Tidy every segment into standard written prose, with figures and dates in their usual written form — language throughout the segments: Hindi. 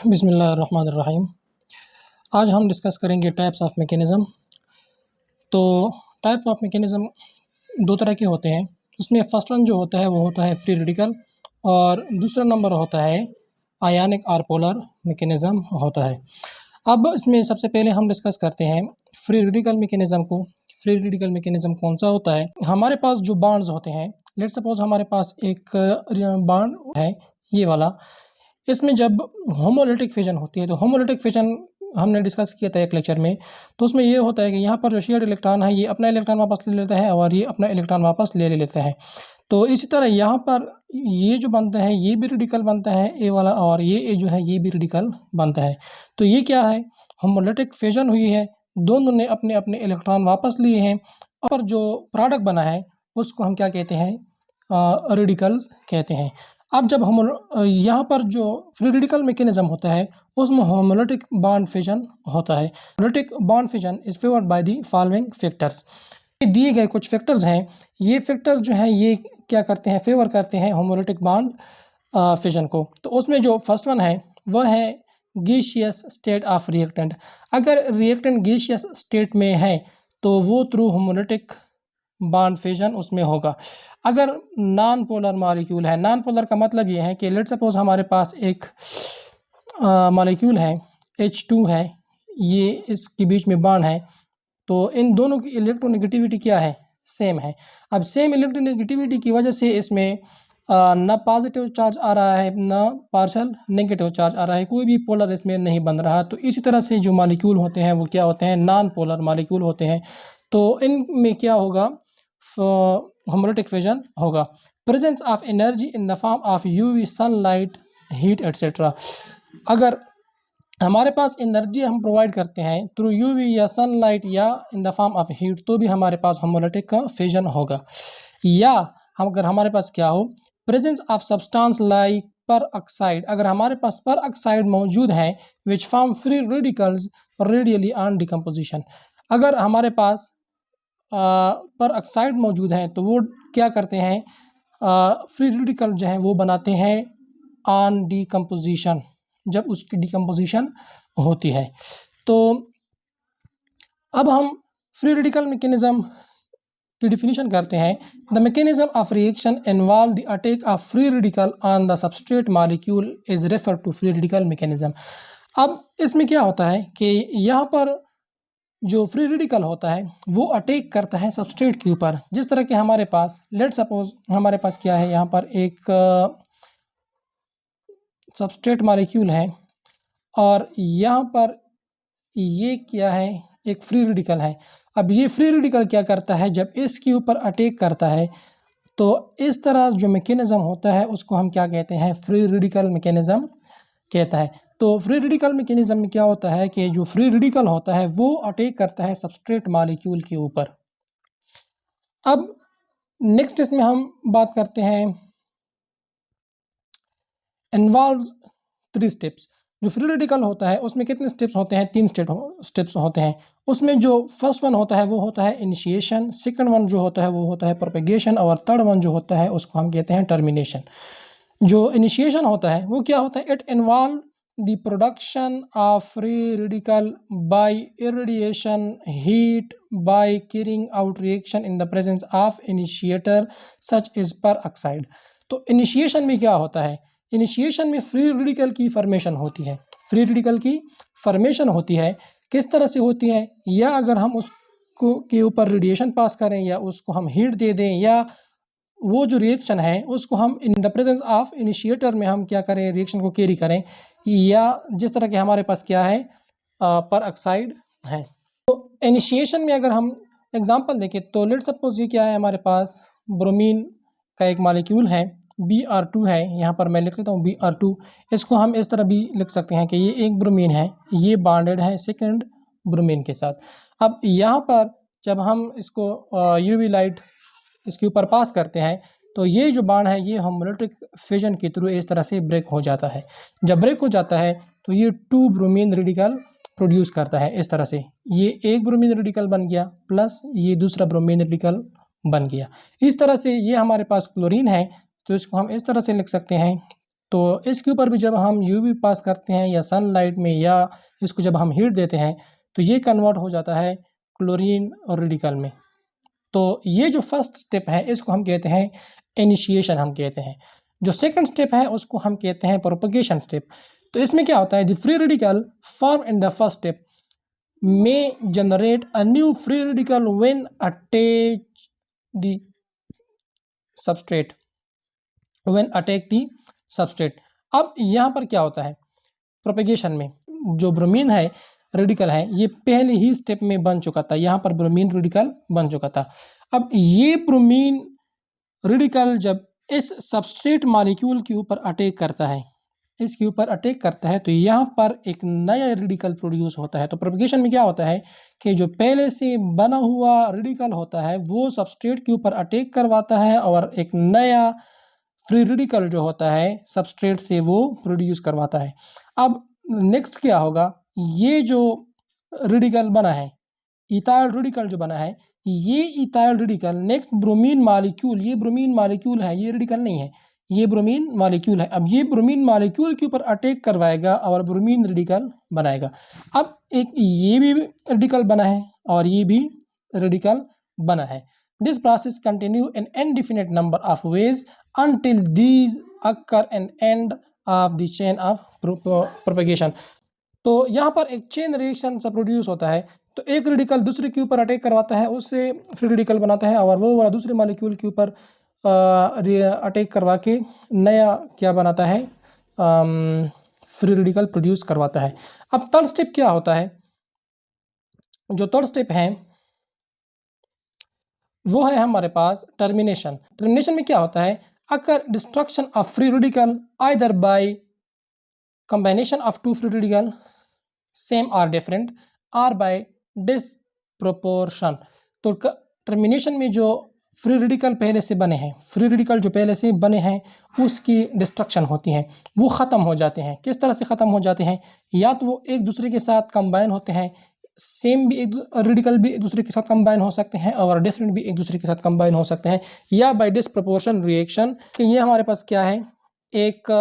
बिस्मिल्लाहिर्रहमानिर्रहीम। आज हम डिस्कस करेंगे टाइप्स ऑफ मैकेनिज़्म। तो टाइप ऑफ मैकेनिज़्म दो तरह के होते हैं। उसमें फर्स्ट वन जो होता है वो होता है फ्री रेडिकल और दूसरा नंबर होता है आयनिक और पोलर मैकेनिज़्म होता है। अब इसमें सबसे पहले हम डिस्कस करते हैं फ्री रेडिकल मैकेनिज़्म को। फ्री रेडिकल मैकेनिज़्म कौन सा होता है? हमारे पास जो बॉन्ड्स होते हैं, लेट्स सपोज हमारे पास एक बॉन्ड है ये वाला। इसमें जब होमोलिटिक फिजन होती है तो होमोलिटिक फिजन हमने डिस्कस किया था एक लेक्चर में। तो उसमें ये होता है कि यहाँ पर जो शेयर्ड इलेक्ट्रॉन है ये अपना इलेक्ट्रॉन वापस ले लेता है और ये अपना इलेक्ट्रॉन वापस ले लेता है। तो इसी तरह यहाँ पर ये जो बनता है ये भी रेडिकल बनता है ए वाला, और ये जो है ये भी रेडिकल बनता है। तो ये क्या है? होमोलिटिक फिजन हुई है, दोनों ने अपने अपने इलेक्ट्रॉन वापस लिए हैं और जो प्रोडक्ट बना है उसको हम क्या कहते हैं? रेडिकल्स कहते हैं। अब जब हम यहाँ पर जो फ्री रेडिकल मैकेनिज्म होता है उसमें होमोलिटिक बॉन्ड फिजन होता है। Homolytic bond fission is favoured by the following factors. दिए गए कुछ फैक्टर्स हैं, ये फैक्टर्स जो हैं ये क्या करते हैं? फेवर करते हैं होमोलिटिक बॉन्ड फिजन को। तो उसमें जो फर्स्ट वन है वह है गैसियस स्टेट ऑफ रिएक्टेंट। अगर रिएक्टेंट गैसियस स्टेट में है तो वो थ्रू होमोलिटिक बॉन्ड फिजन उसमें होगा। अगर नॉन पोलर मॉलिक्यूल है, नॉन पोलर का मतलब ये है कि लेट्स सपोज हमारे पास एक मॉलिक्यूल है H2 है, ये इसके बीच में बॉन्ड है, तो इन दोनों की इलेक्ट्रोनेगेटिविटी क्या है? सेम है। अब सेम इलेक्ट्रोनेगेटिविटी की वजह से इसमें ना पॉजिटिव चार्ज आ रहा है ना पार्शियल नेगेटिव चार्ज आ रहा है, कोई भी पोलर इसमें नहीं बन रहा। तो इसी तरह से जो मॉलिक्यूल होते हैं वो क्या होते हैं? नॉन पोलर मॉलिक्यूल होते हैं। तो इनमें क्या होगा? होमोलिटिक फिजन होगा। Presence of energy in the form of UV, sunlight, heat etcetera. अगर हमारे पास एनर्जी हम प्रोवाइड करते हैं थ्रू यूवी या सनलाइट या in the form of heat, तो भी हमारे पास होमोलिटिक का फिजन होगा। या अगर हमारे पास क्या हो? प्रेजेंस ऑफ सब्सटेंस लाइक पर ऑक्साइड। अगर हमारे पास पर ऑक्साइड मौजूद है which form free radicals radially on decomposition. अगर हमारे पास पर ऑक्साइड मौजूद है तो वो क्या करते हैं? फ्री रेडिकल जो है वो बनाते हैं ऑन डिकम्पोजिशन, जब उसकी डिकम्पोजिशन होती है। तो अब हम फ्री रेडिकल मैकेनिज्म की डिफिनीशन करते हैं। The mechanism of reaction involve the attack of free radical on the substrate molecule is refer to free radical mechanism. अब इसमें क्या होता है कि यहाँ पर जो फ्री रेडिकल होता है वो अटैक करता है सबस्ट्रेट के ऊपर। जिस तरह के हमारे पास लेट सपोज हमारे पास क्या है, यहाँ पर एक सबस्ट्रेट मॉलिक्यूल है और यहाँ पर ये क्या है? एक फ्री रेडिकल है। अब ये फ्री रेडिकल क्या करता है? जब इसके ऊपर अटैक करता है तो इस तरह जो मैकेनिज्म होता है उसको हम क्या कहते हैं? फ्री रेडिकल मैकेनिज्म कहता है। तो फ्री रेडिकल मैकेनिज्म में क्या होता है कि जो फ्री रेडिकल होता है वो अटैक करता है सबस्ट्रेट मॉलिक्यूल के ऊपर। अब नेक्स्ट इसमें हम बात करते हैं इन्वॉल्व्स 3 स्टेप्स। जो फ्री रेडिकल होता है उसमें कितने स्टेप्स होते हैं? 3 स्टेप्स होते हैं। उसमें जो फर्स्ट वन होता है वो होता है इनिशिएशन, सेकंड वन जो होता है वो होता है प्रोपेगेशन, और थर्ड वन जो होता है उसको हम कहते हैं टर्मिनेशन। जो इनिशिएशन होता है वो क्या होता है? It involve the production of free radical by irradiation heat by carrying out reaction in the presence of initiator such as peroxide। तो इनिशिएशन में क्या होता है? इनिशिएशन में फ्री रेडिकल की फॉर्मेशन होती है। फ्री रेडिकल की फॉर्मेशन होती है, किस तरह से होती है? या अगर हम उसको के ऊपर रेडिएशन पास करें या उसको हम हीट दे दें या वो जो रिएक्शन है उसको हम in the presence of initiator में हम क्या करें? रिएक्शन को कैरी करें। या जिस तरह के हमारे पास क्या है? पर ऑक्साइड है। तो इनिशिएशन में अगर हम एग्जांपल देखें तो लेट सपोज ये क्या है? हमारे पास ब्रोमीन का एक मॉलिक्यूल है, Br2 है। यहाँ पर मैं लिख लेता हूँ Br2। इसको हम इस तरह भी लिख सकते हैं कि ये एक ब्रोमीन है, ये बॉन्डेड है सेकेंड ब्रोमीन के साथ। अब यहाँ पर जब हम इसको यूवी लाइट इसके ऊपर पास करते हैं तो ये जो बॉन्ड है ये होमोलिटिक फिजन के थ्रू इस तरह से ब्रेक हो जाता है। जब ब्रेक हो जाता है तो ये 2 ब्रोमीन रेडिकल प्रोड्यूस करता है। इस तरह से ये एक ब्रोमीन रेडिकल बन गया प्लस ये दूसरा ब्रोमीन रेडिकल बन गया। इस तरह से ये हमारे पास क्लोरीन है तो इसको हम इस तरह से लिख सकते हैं तो इसके ऊपर भी जब हम यूवी पास करते हैं या सनलाइट में, या इसको जब हम हीट देते हैं, तो ये कन्वर्ट हो जाता है क्लोरीन और रेडिकल में। तो ये जो फर्स्ट स्टेप है इसको हम कहते हैं इनिशिएशन, हम कहते हैं। जो सेकंड स्टेप है उसको हम कहते हैं प्रोपगेशन स्टेप। तो इसमें क्या होता है, the free radical form in the first step may generate a new free radical when attach the substrate, when attack the substrate। अब यहाँ पर क्या होता है, प्रोपेगेशन में जो ब्रोमीन है रेडिकल है, ये पहले ही स्टेप में बन चुका था, यहाँ पर ब्रोमीन रेडिकल बन चुका था। अब ये ब्रोमीन रेडिकल जब इस सबस्ट्रेट मॉलिक्यूल के ऊपर अटैक करता है, इसके ऊपर अटैक करता है, तो यहाँ पर एक नया रेडिकल प्रोड्यूस होता है। तो प्रोपेगेशन में क्या होता है कि जो पहले से बना हुआ रेडिकल होता है वो सबस्ट्रेट के ऊपर अटैक करवाता है और एक नया फ्री रेडिकल जो होता है सबस्ट्रेट से वो प्रोड्यूस करवाता है। अब नेक्स्ट क्या होगा, ये जो रेडिकल बना है, इथाइल रेडिकल जो बना है, ये ethyl radical next bromine molecule, ये ब्रोमीन मॉलिक्यूल है, ये रेडिकल नहीं है, ये ब्रोमीन मॉलिक्यूल है। अब ये ब्रोमीन मॉलिक्यूल के ऊपर अटैक करवाएगा और ब्रोमीन रेडिकल बनाएगा। अब एक ये भी रेडिकल बना है और ये भी रेडिकल बना है। This process continue in indefinite number of ways until these occur an end of the chain of propagation। तो यहाँ पर एक चेन रिएक्शन सा प्रोड्यूस होता है। तो एक रेडिकल दूसरे के ऊपर अटैक करवाता है, उससे फ्री रेडिकल बनाता है और वो वाला दूसरे मॉलिक्यूल के ऊपर अटैक करवा के नया क्या बनाता है, फ्री रेडिकल प्रोड्यूस करवाता है। अब थर्ड स्टेप क्या होता है, जो थर्ड स्टेप है वो है हमारे पास टर्मिनेशन। टर्मिनेशन में क्या होता है, occur destruction of free radical either by combination of two free radical same or different or by disproportion। तो टर्मिनेशन में जो फ्री रेडिकल पहले से बने हैं, फ्री रेडिकल जो पहले से बने हैं उसकी डिस्ट्रक्शन होती है, वो ख़त्म हो जाते हैं। किस तरह से ख़त्म हो जाते हैं, या तो वो एक दूसरे के साथ कंबाइन होते हैं, सेम भी एक रेडिकल भी एक दूसरे के साथ कंबाइन हो सकते हैं और डिफरेंट भी एक दूसरे के साथ कंबाइन हो सकते हैं, या बाय डिसप्रोपोर्शन रिएक्शन कि ये हमारे पास क्या है, एक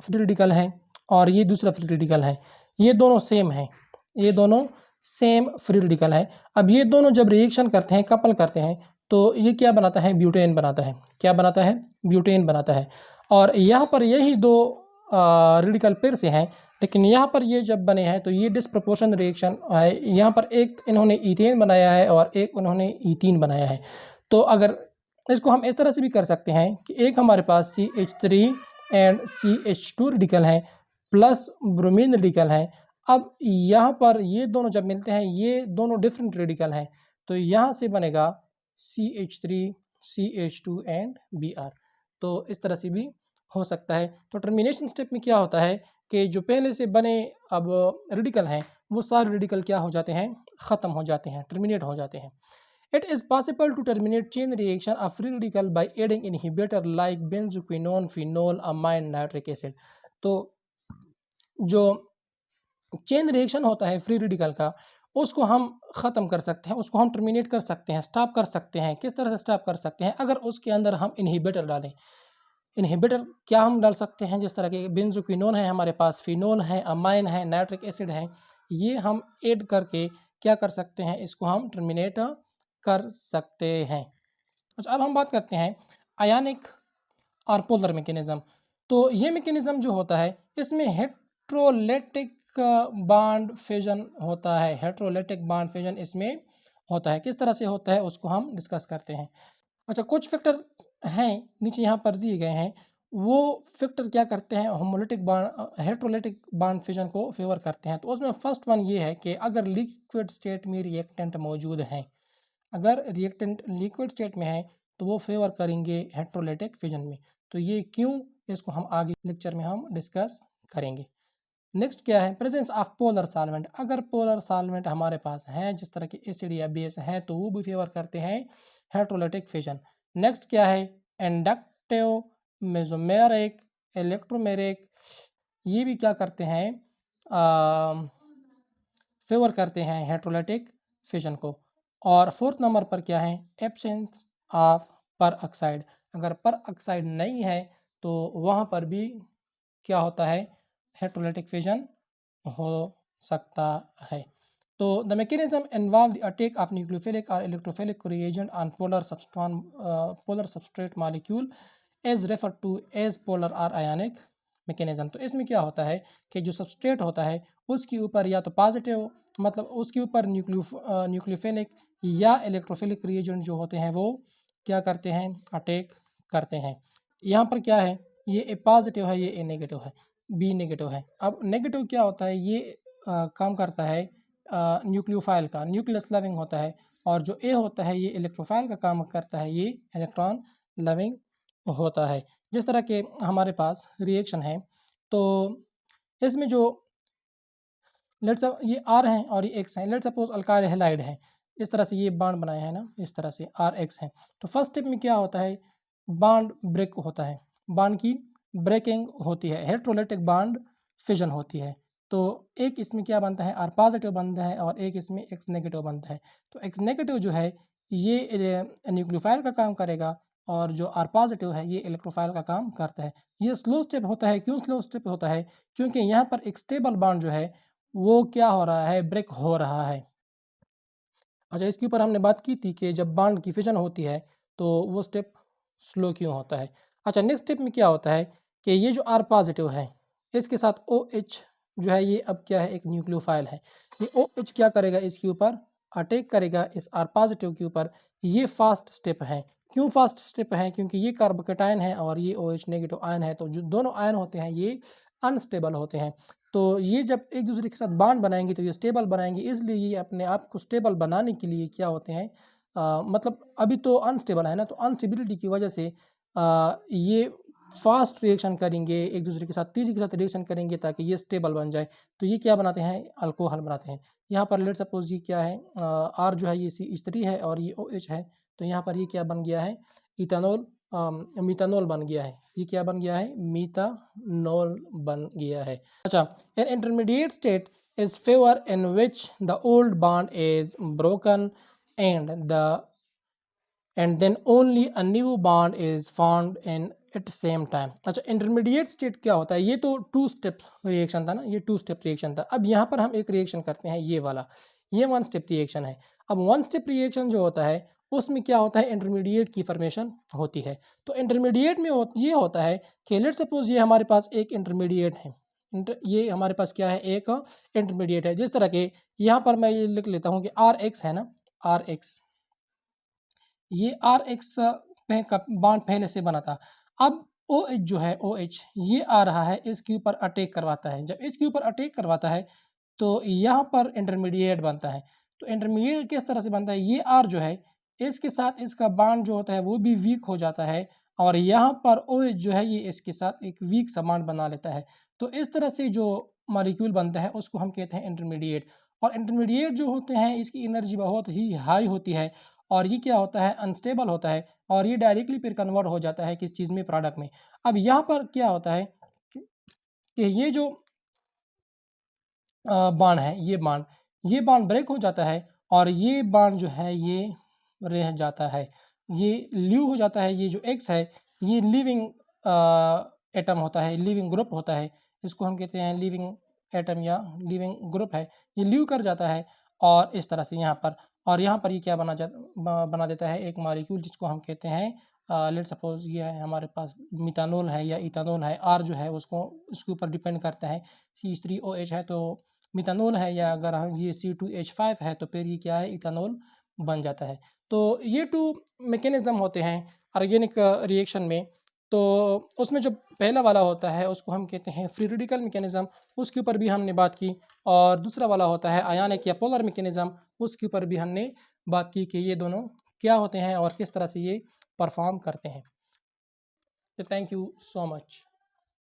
फ्री रेडिकल है और ये दूसरा फ्री रेडिकल है, ये दोनों सेम हैं, ये दोनों सेम फ्री रेडिकल है। अब ये दोनों जब रिएक्शन करते हैं, कपल करते हैं, तो ये क्या बनाता है, ब्यूटेन बनाता है। क्या बनाता है, ब्यूटेन बनाता है। और यहाँ पर यही दो रेडिकल पेयर से हैं, लेकिन यहाँ पर ये जब बने हैं तो ये डिसप्रोपोर्शन रिएक्शन है। यहाँ पर एक इन्होंने ईथेन बनाया है और एक उन्होंने ईथीन बनाया है। तो अगर इसको हम इस तरह से भी कर सकते हैं कि एक हमारे पास CH3 एंड CH2 रेडिकल है प्लस ब्रोमीन रेडिकल है। अब यहाँ पर ये दोनों जब मिलते हैं, ये दोनों डिफरेंट रेडिकल हैं, तो यहाँ से बनेगा CH3 CH2 एंड Br। तो इस तरह से भी हो सकता है। तो टर्मिनेशन स्टेप में क्या होता है कि जो पहले से बने अब रेडिकल हैं वो सारे रेडिकल क्या हो जाते हैं, ख़त्म हो जाते हैं, टर्मिनेट हो जाते हैं। It is possible to terminate chain reaction of free radical by adding inhibitor like benzoquinone, phenol, amine, nitric acid। तो जो चेन रिएक्शन होता है फ्री रेडिकल का, उसको हम ख़त्म कर सकते हैं, उसको हम टर्मिनेट कर सकते हैं, स्टॉप कर सकते हैं। किस तरह से स्टॉप कर सकते हैं, अगर उसके अंदर हम इनहिबिटर डालें। इनहिबिटर क्या हम डाल सकते हैं, जिस तरह के बेंजोक्विनोन है हमारे पास, फिनोल है, अमाइन है, नाइट्रिक एसिड है, ये हम ऐड करके क्या कर सकते हैं, इसको हम टर्मिनेट कर सकते हैं। अच्छा, अब हम बात करते हैं आयनिक और पोलर मैकेनिज्म। तो ये मैकेनिज्म जो होता है इसमें हेट्रोलेटिक बॉन्ड फ्यूजन होता है, हेट्रोलेटिक बॉन्ड फ्यूजन इसमें होता है। किस तरह से होता है उसको हम डिस्कस करते हैं। अच्छा, कुछ फैक्टर हैं नीचे यहाँ पर दिए गए हैं, वो फैक्टर क्या करते हैं, homolytic bond heterolytic bond fusion को फेवर करते हैं। तो उसमें फर्स्ट वन ये है कि अगर लिक्विड स्टेट में रिएक्टेंट मौजूद हैं, अगर रिएक्टेंट लिक्विड स्टेट में है तो वो फेवर करेंगे हेट्रोलिटिक फ्यूजन में। तो ये क्यों, इसको हम आगे लेक्चर में हम डिस्कस करेंगे। नेक्स्ट क्या है, प्रेजेंस ऑफ पोलर सॉल्वेंट। अगर पोलर सॉल्वेंट हमारे पास हैं जिस तरह के एसिड या बेस हैं तो वो भी फेवर करते हैं हेट्रोलिटिक फ्यूजन। नेक्स्ट क्या है, इंडक्टिव, मेसोमेरिक, इलेक्ट्रोमेरिक, ये भी क्या करते हैं, फेवर करते हैं हेट्रोलिटिक फ्यूजन को। और फोर्थ नंबर पर क्या है, एब्सेंस ऑफ पर ऑक्साइड। अगर पर ऑक्साइड नहीं है तो वहाँ पर भी क्या होता है, इलेक्ट्रोलाइटिक फिजन हो सकता है। तो the mechanism involve the attack of nucleophilic और electrophilic reagent on polar substrate molecule as refer to as polar और आयनिक मैकेनिज्म। तो इसमें क्या होता है कि जो सबस्ट्रेट होता है उसके ऊपर या तो पॉजिटिव मतलब उसके ऊपर न्यूक्लियोफिलिक या इलेक्ट्रोफिलिक रिएजेंट जो होते हैं वो क्या करते हैं, अटैक करते हैं। यहाँ पर क्या है, ये ए पॉजिटिव है, ये ए नेगेटिव है, बी नेगेटिव है। अब नेगेटिव क्या होता है, ये काम करता है न्यूक्लियोफाइल का, न्यूक्लियस लविंग होता है, और जो ए होता है ये इलेक्ट्रोफाइल का काम करता है, ये इलेक्ट्रॉन लविंग होता है। जिस तरह के हमारे पास रिएक्शन है तो इसमें जो लेट्स ये आर हैं और ये एक्स हैं, लेट्स सपोज अल्काइल हैलाइड है, इस तरह से ये बॉन्ड बनाए हैं ना, इस तरह से आर एक्स है। तो फर्स्ट स्टेप में क्या होता है, बॉन्ड ब्रेक होता है, बॉन्ड की ब्रेकिंग होती है, इलेक्ट्रोलाइटिक बॉन्ड फिजन होती है। तो एक इसमें क्या बनता है, आर पॉजिटिव बनता है और एक इसमें एक्स नेगेटिव बनता है। तो एक्स नेगेटिव जो है ये न्यूक्लियोफाइल का काम करेगा और जो आर पॉजिटिव है ये इलेक्ट्रोफाइल का काम करता है। ये स्लो स्टेप होता है, क्यों स्लो स्टेप होता है, क्योंकि यहाँ पर एक स्टेबल बॉन्ड जो है वो क्या हो रहा है, ब्रेक हो रहा है। अच्छा, इसके ऊपर हमने बात की थी कि जब बॉन्ड की फिजन होती है तो वो स्टेप स्लो क्यों होता है। अच्छा, नेक्स्ट स्टेप में क्या होता है कि ये जो आर पॉजिटिव है इसके साथ ओ एच जो है ये अब क्या है, एक न्यूक्लियोफाइल है। ये ओ एच क्या करेगा, इसके ऊपर अटैक करेगा इस आर पॉजिटिव के ऊपर। ये फास्ट स्टेप है। क्यों फास्ट स्टेप है, क्योंकि ये कार्बोकेटायन है और ये ओ एच नेगेटिव आयन है, तो जो दोनों आयन होते हैं ये अनस्टेबल होते हैं। तो ये जब एक दूसरे के साथ बॉन्ड बनाएंगे तो ये स्टेबल बनाएंगे, इसलिए ये अपने आप को स्टेबल बनाने के लिए क्या होते हैं, मतलब अभी तो अनस्टेबल है ना, तो अनस्टेबिलिटी की वजह से ये फास्ट रिएक्शन करेंगे एक दूसरे के साथ, तेजी के साथ रिएक्शन करेंगे ताकि ये स्टेबल बन जाए। तो ये क्या बनाते हैं, अल्कोहल बनाते हैं। यहाँ पर लेट सपोज ये क्या है, आर जो है ये CH3 है और ये OH है, तो यहाँ पर ये क्या बन गया है, इथानॉल मीथानॉल बन गया है। ये क्या बन गया है, मीथानॉल बन गया है। अच्छा, an intermediate state is favour in which the old bond is broken and then only a new bond is formed in at same time। अच्छा, इंटरमीडिएट स्टेट क्या होता है, ये तो टू स्टेप रिएक्शन था ना, ये टू स्टेप रिएक्शन था। अब यहाँ पर हम एक रिएक्शन करते हैं ये वाला, ये वन स्टेप रिएक्शन है। अब वन स्टेप रिएक्शन जो होता है उसमें क्या होता है, इंटरमीडिएट की फॉर्मेशन होती है। तो इंटरमीडिएट में ये होता है कि लेट सपोज ये हमारे पास एक इंटरमीडिएट है, ये हमारे पास क्या है, एक इंटरमीडिएट है। जिस तरह के यहाँ पर मैं ये लिख लेता हूँ कि RX है ना, RX, ये RX पे का बॉन्ड पहले से बना था। अब OH जो है, OH ये आ रहा है, इसके ऊपर अटैक करवाता है। जब इसके ऊपर अटैक करवाता है तो यहाँ पर इंटरमीडिएट बनता है। तो इंटरमीडिएट किस तरह से बनता है, ये R जो है इसके साथ इसका बॉन्ड जो होता है वो भी वीक हो जाता है और यहाँ पर OH जो है ये इसके साथ एक वीक सा बॉन्ड बना लेता है। तो इस तरह से जो मॉलिक्यूल बनता है उसको हम कहते हैं इंटरमीडिएट। और इंटरमीडिएट जो होते हैं इसकी एनर्जी बहुत ही हाई होती है और ये क्या होता है, अनस्टेबल होता है और ये डायरेक्टली फिर कन्वर्ट हो जाता है किस चीज़ में, प्रोडक्ट में। अब यहाँ पर क्या होता है कि ये जो बाण है, ये बाण ब्रेक हो जाता है और ये बाण जो है ये रह जाता है, ये लीव हो जाता है। ये जो एक्स है ये लिविंग एटम होता है, लिविंग ग्रुप होता है, इसको हम कहते हैं लिविंग एटम या लिविंग ग्रुप है। ये लीव कर जाता है और इस तरह से यहाँ पर, और यहाँ पर ये क्या बना देता है, एक मॉलिक्यूल जिसको हम कहते हैं लेट सपोज ये है हमारे पास मिथानॉल है या इथानॉल है। आर जो है उसको उसके ऊपर डिपेंड करता है, CH3OH है तो मिथानॉल है, या अगर हम ये C2H5 है तो फिर ये क्या है, इथानॉल बन जाता है। तो ये टू मैकेनिज्म होते हैं ऑर्गेनिक रिएक्शन में। तो उसमें जो पहला वाला होता है उसको हम कहते हैं फ्री रेडिकल मैकेनिज्म, उसके ऊपर भी हमने बात की। और दूसरा वाला होता है आयनिक या पोलर मैकेनिज्म, उसके ऊपर भी हमने बात की कि ये दोनों क्या होते हैं और किस तरह से ये परफॉर्म करते हैं। तो थैंक यू सो मच।